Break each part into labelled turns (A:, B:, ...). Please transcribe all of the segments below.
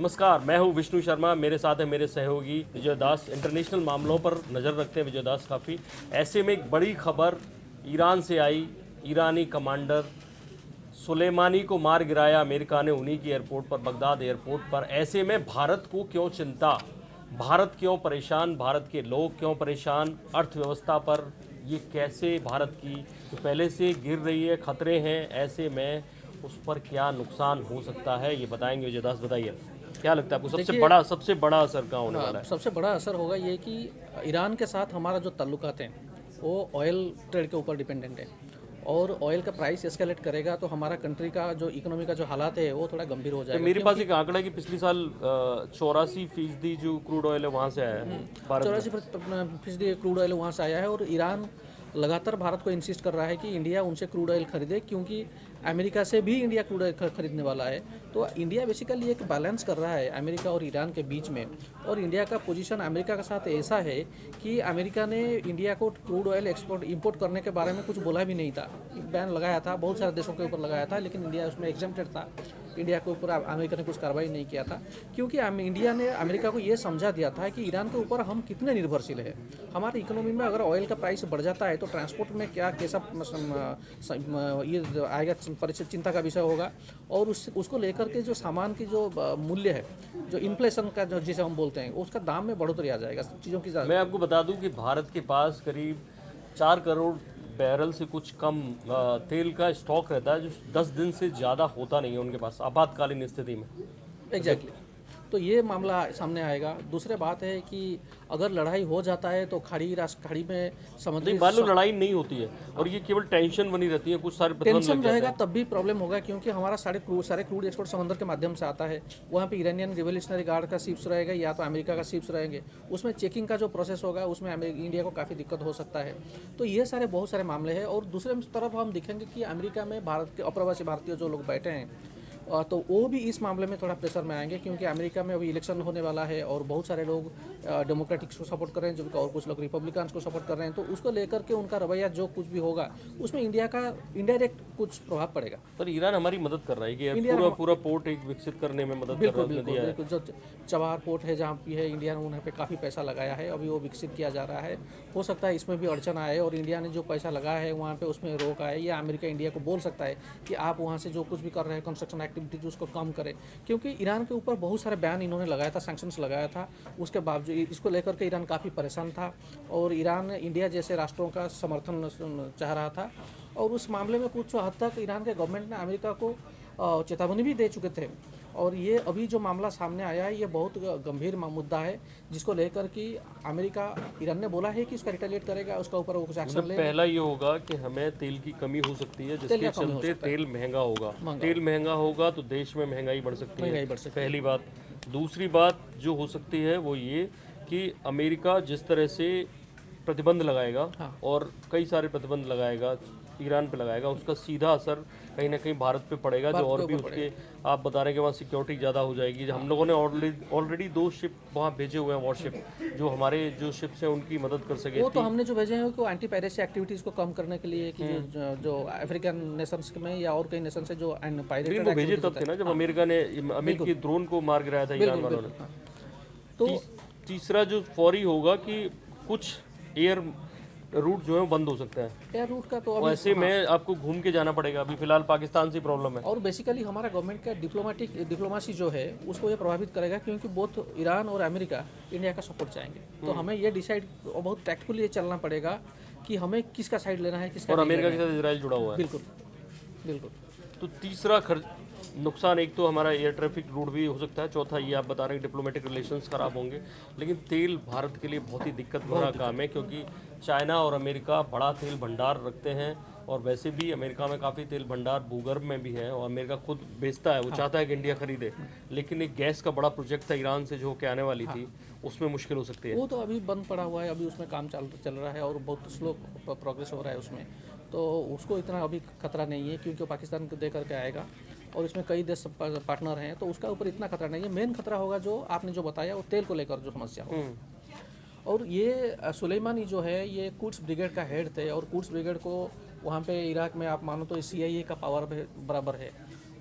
A: नमस्कार, मैं हूं विष्णु शर्मा। मेरे साथ है मेरे सहयोगी विजय दास। इंटरनेशनल मामलों पर नज़र रखते हैं विजय दास काफ़ी। ऐसे में एक बड़ी खबर ईरान से आई। ईरानी कमांडर सुलेमानी को मार गिराया अमेरिका ने उन्हीं की एयरपोर्ट पर, बगदाद एयरपोर्ट पर। ऐसे में भारत को क्यों चिंता, भारत क्यों परेशान, भारत के लोग क्यों परेशान, अर्थव्यवस्था पर ये कैसे भारत की जो पहले से गिर रही है, खतरे हैं, ऐसे में उस पर क्या नुकसान हो सकता है, ये बताएंगे विजय दास। बताइए क्या लगता है आपको सबसे बड़ा असर कहाँ होने वाला है?
B: सबसे बड़ा असर होगा ये कि ईरान के साथ हमारा जो ताल्लुकात हैं वो ऑयल ट्रेड के ऊपर डिपेंडेंट है, और ऑयल का प्राइस एस्केलेट करेगा तो हमारा कंट्री का जो इकोनॉमी का जो हालात है वो थोड़ा गंभीर हो
A: तो
B: जाएगा।
A: मेरे पास एक आंकड़ा है कि पिछले साल 84% जो क्रूड ऑयल है वहाँ से आया है भारत में।
B: 84% क्रूड ऑयल वहाँ से आया है, और ईरान लगातार भारत को इंसिस्ट कर रहा है कि इंडिया उनसे क्रूड ऑयल खरीदे, क्योंकि अमेरिका से भी इंडिया क्रूड ऑयल खरीदने वाला है। तो इंडिया बेसिकली एक बैलेंस कर रहा है अमेरिका और ईरान के बीच में, और इंडिया का पोजीशन अमेरिका के साथ ऐसा है कि अमेरिका ने इंडिया को क्रूड ऑयल इंपोर्ट करने के बारे में कुछ बोला भी नहीं था। बैन लगाया था, बहुत सारे देशों के ऊपर लगाया था, लेकिन इंडिया उसमें एग्जेम्प्टेड था। इंडिया के ऊपर अमेरिका ने कुछ कार्रवाई नहीं किया था, क्योंकि इंडिया ने अमेरिका को ये समझा दिया था कि ईरान के ऊपर हम कितने निर्भरशील है। हमारी इकोनॉमी में अगर ऑयल का प्राइस बढ़ जाता है तो ट्रांसपोर्ट में क्या कैसा ये आएगा, परिचित चिंता का विषय होगा। और उसको लेकर के जो सामान की जो मूल्य है, जो इन्फ्लेशन का जो जिसे हम बोलते हैं, उसका दाम में बढ़ोतरी आ जाएगा चीज़ों की।
A: मैं आपको बता दूं कि भारत के पास करीब 4 करोड़ बैरल से कुछ कम तेल का स्टॉक रहता है, जो 10 दिन से ज़्यादा होता नहीं है उनके पास आपातकालीन स्थिति में।
B: एग्जैक्टली तो ये मामला सामने आएगा। दूसरी बात है कि अगर लड़ाई हो जाता है तो खाड़ी में समुद्री,
A: नहीं, मान लो लड़ाई नहीं होती है और ये केवल टेंशन बनी रहती है, कुछ सारे प्रतिबंध लग
B: टेंशन
A: जाते
B: रहेगा
A: हैं।
B: तब भी प्रॉब्लम होगा, क्योंकि हमारा सारे क्रूड एक्सपोर्ट समंदर के माध्यम से आता है। वहाँ पे ईरानियन रिवोल्यूशनरी गार्ड का शिप्स रहेगा या तो अमेरिका का शिप्स रहेंगे, उसमें चेकिंग का जो प्रोसेस होगा उसमें इंडिया को काफ़ी दिक्कत हो सकता है। तो ये सारे बहुत सारे मामले हैं। और दूसरे तरफ हम देखेंगे कि अमेरिका में भारत के अप्रवासी भारतीय जो लोग बैठे हैं, तो वो भी इस मामले में थोड़ा प्रेशर में आएंगे, क्योंकि अमेरिका में अभी इलेक्शन होने वाला है और बहुत सारे लोग डेमोक्रेटिक्स को सपोर्ट कर रहे हैं, जबकि और कुछ लोग रिपब्लिकन्स को सपोर्ट कर रहे हैं। तो उसको लेकर के उनका रवैया जो कुछ भी होगा उसमें इंडिया का इनडायरेक्ट कुछ प्रभाव पड़ेगा।
A: पर ईरान हमारी मदद कर रहा है कि पूरा पोर्ट एक विकसित करने में मदद कर रहा है।
B: बिल्कुल जो चबार पोर्ट है जहाँ भी है, इंडिया ने उन्हें पे काफ़ी पैसा लगाया है, अभी वो विकसित किया जा रहा है। हो सकता है इसमें भी अड़चन आए और इंडिया ने जो पैसा लगाया है वहाँ पे उसमें रोक आए, या अमेरिका इंडिया को बोल सकता है कि आप वहाँ से जो कुछ भी कर रहे हैं कंस्ट्रक्शन एक्टिविटीज उसको कम करें, क्योंकि ईरान के ऊपर बहुत सारे बैन इन्होंने लगाया था, सैंक्शंस लगाया था। उसके बावजूद इसको लेकर के ईरान काफ़ी परेशान था, और ईरान इंडिया जैसे राष्ट्रों का समर्थन चाह रहा था। और उस मामले में कुछ हद तक ईरान के गवर्नमेंट ने अमेरिका को चेतावनी भी दे चुके थे। और ये अभी जो मामला सामने आया है ये बहुत गंभीर मुद्दा है, जिसको लेकर कि अमेरिका, ईरान ने बोला है कि इसका रिटेलिएट करेगा, उसका ऊपर वो कुछ एक्शन ले।
A: पहला ये होगा कि हमें तेल की कमी हो सकती है, जिसके चलते तेल महंगा होगा। तेल महंगा होगा तो देश में महंगाई बढ़ सकती है, पहली बात। दूसरी बात जो हो सकती है वो ये कि अमेरिका जिस तरह से प्रतिबंध लगाएगा, और कई सारे प्रतिबंध लगाएगा, ईरान पे लगाएगा, उसका सीधा असर कहीं ना कहीं भारत पे पड़ेगा। जो और भी उसके आप बता रहे हैं कि वहाँ सिक्योरिटी ज़्यादा हो जाएगी। हम लोगों ने ऑलरेडी 2 शिप वहाँ भेजे हुए हैं, वॉरशिप, जो हमारे जो शिप्स हैं उनकी मदद कर सके।
B: वो तो हमने जो भेजे हैं वो एंटी पायरेसी एक्टिविटीज़ को कम करने के लिए, कि जो अफ्रीकन नेशंस में या और कई नेशन से जो पायरेटेड
A: वो भेजे तब थे ना जब अमेरिका ने अमेरिकी ड्रोन को मार गिराया था ईरान वालों ने। तो तीसरा जो फौरी होगा कि कुछ एयर रूट जो है बंद हो सकता है।
B: एयर रूट का तो
A: वैसे में आपको घूम के जाना पड़ेगा। अभी फिलहाल पाकिस्तान से प्रॉब्लम है,
B: और बेसिकली हमारा गवर्नमेंट का डिप्लोमेसी जो है उसको ये प्रभावित करेगा, क्योंकि बोथ ईरान और अमेरिका इंडिया का सपोर्ट चाहेंगे। तो हमें ये डिसाइड बहुत टैक्टफुली चलना पड़ेगा कि हमें किसका साइड लेना है, किसका।
A: और अमेरिका के साथ इजराइल जुड़ा हुआ है।
B: बिल्कुल।
A: तो तीसरा नुकसान एक तो हमारा एयर ट्रैफिक रूट भी हो सकता है। चौथा ये आप बता रहे हैं डिप्लोमेटिक रिलेशंस खराब होंगे। लेकिन तेल भारत के लिए बहुत ही दिक्कत भरा काम है, क्योंकि चाइना और अमेरिका बड़ा तेल भंडार रखते हैं, और वैसे भी अमेरिका में काफ़ी तेल भंडार भूगर्भ में भी है, और अमेरिका खुद बेचता है, वो चाहता है कि इंडिया खरीदे। लेकिन एक गैस का बड़ा प्रोजेक्ट था ईरान से जो कि आने वाली थी, उसमें मुश्किल हो सकती है।
B: वो तो अभी बंद पड़ा हुआ है, अभी उसमें काम चल रहा है और बहुत स्लो प्रोग्रेस हो रहा है उसमें। तो उसको इतना अभी खतरा नहीं है, क्योंकि वो पाकिस्तान को दे करके आएगा, और इसमें कई देश पार्टनर हैं, तो उसका ऊपर इतना खतरा नहीं है। मेन खतरा होगा जो आपने जो बताया, वो तेल को लेकर जो समस्या हो। और ये सुलेमानी जो है ये कुड्स ब्रिगेड का हेड थे, और कुड्स ब्रिगेड को वहाँ पे इराक में आप मानो तो CIA का पावर बराबर है।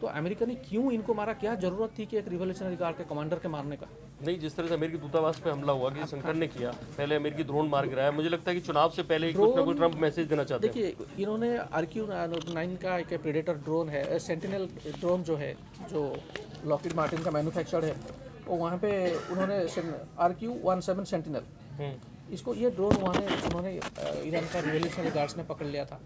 B: तो अमेरिका ने क्यों इनको मारा, क्या ज़रूरत थी कि एक रिवोल्यूशनरी गार्ड के कमांडर के मारने का?
A: नहीं, जिस तरह से अमेरिकी दूतावास पे हमला हुआ कि शंकर ने किया, पहले अमेरिकी ड्रोन मार गिराया, मुझे लगता है कि चुनाव से पहले ही कुछ ना कुछ ट्रंप मैसेज देना चाहते हैं।
B: देखिए, इन्होंने RQ-9 का एक प्रेडेटर ड्रोन है, सेंटिनल ड्रोन जो है, जो लॉकहीड मार्टिन का मैन्युफैक्चर्ड है, वो वहाँ पे उन्होंने RQ-17 सेंटिनल, इसको ये ड्रोन उन्होंने ईरान का रिवोल्यूशनरी गार्ड्स ने पकड़ लिया था।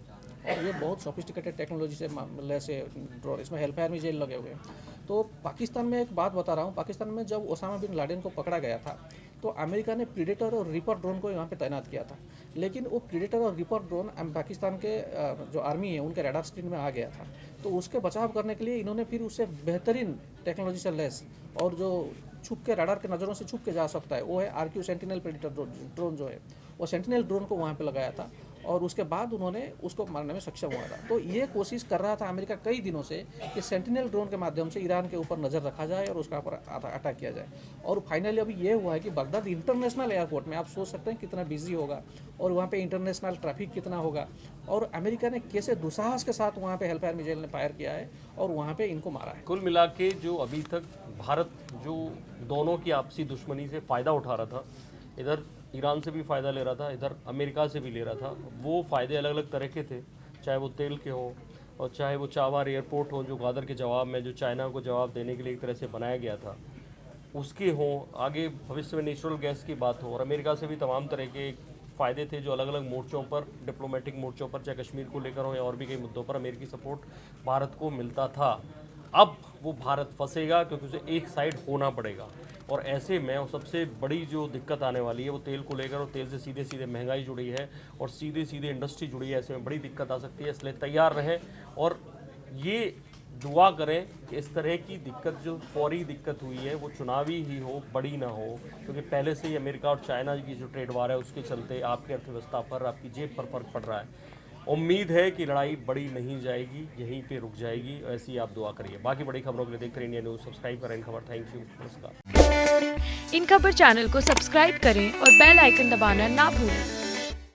B: और ये बहुत सोफिस्टिकेटेड टेक्नोलॉजी से लैस ड्रोन, इसमें हेल्फायर मिसाइल लगे हुए हैं। तो पाकिस्तान में एक बात बता रहा हूँ, पाकिस्तान में जब ओसामा बिन लादेन को पकड़ा गया था तो अमेरिका ने प्रीडेटर और रिपर ड्रोन को यहाँ पे तैनात किया था, लेकिन वो प्रीडेटर और रिपर ड्रोन पाकिस्तान के जो आर्मी है उनके रडार स्क्रीन में आ गया था। तो उसके बचाव करने के लिए इन्होंने फिर उससे बेहतरीन टेक्नोलॉजी से लैस और जो छुप के रडार के नज़रों से छुप के जा सकता है, वो है RQ सेंटिनल प्रेडेटर ड्रोन जो है, वो सेंटिनल ड्रोन को वहाँ पे लगाया था और उसके बाद उन्होंने उसको मारने में सक्षम हुआ था। तो ये कोशिश कर रहा था अमेरिका कई दिनों से कि सेंटिनल ड्रोन के माध्यम से ईरान के ऊपर नज़र रखा जाए और उसका ऊपर अटैक किया जाए। और फाइनली अभी ये हुआ है कि बगदाद इंटरनेशनल एयरपोर्ट में आप सोच सकते हैं कितना बिजी होगा और वहाँ पे इंटरनेशनल ट्रैफिक कितना होगा, और अमेरिका ने कैसे दुस्साहस के साथ वहाँ पे हेल्फायर मिसाइल ने फायर किया है और वहाँ पे इनको मारा है।
A: कुल मिला के जो अभी तक भारत जो दोनों की आपसी दुश्मनी से फ़ायदा उठा रहा था, इधर ईरान से भी फ़ायदा ले रहा था, इधर अमेरिका से भी ले रहा था, वो फ़ायदे अलग अलग तरह के थे, चाहे वो तेल के हों और चाहे वो चावार एयरपोर्ट हो जो गादर के जवाब में, जो चाइना को जवाब देने के लिए एक तरह से बनाया गया था, उसके हों, आगे भविष्य में नेचुरल गैस की बात हो, और अमेरिका से भी तमाम तरह के फ़ायदे थे जो अलग अलग मोर्चों पर, डिप्लोमेटिक मोर्चों पर, चाहे कश्मीर को लेकर हो या और भी कई मुद्दों पर अमेरिकी सपोर्ट भारत को मिलता था। अब वो भारत फंसेगा क्योंकि उसे एक साइड होना पड़ेगा, और ऐसे में और सबसे बड़ी जो दिक्कत आने वाली है वो तेल को लेकर, और तेल से सीधे सीधे महंगाई जुड़ी है और सीधे सीधे इंडस्ट्री जुड़ी है। ऐसे में बड़ी दिक्कत आ सकती है, इसलिए तैयार रहें और ये दुआ करें कि इस तरह की दिक्कत जो फौरी दिक्कत हुई है वो चुनावी ही हो, बड़ी ना हो, क्योंकि पहले से ही अमेरिका और चाइना की जो ट्रेड वार है उसके चलते आपकी अर्थव्यवस्था पर, आपकी जेब पर फर्क पड़ रहा है। उम्मीद है कि लड़ाई बड़ी नहीं जाएगी, यहीं पे रुक जाएगी। ऐसी आप दुआ करिए। बाकी बड़ी खबरों के लिए देखते रहिए इंडिया न्यूज़। सब्सक्राइब करें इन खबर। थैंक यू, नमस्कार।
C: इन खबर चैनल को सब्सक्राइब करें और बेल आइकन दबाना ना भूलें।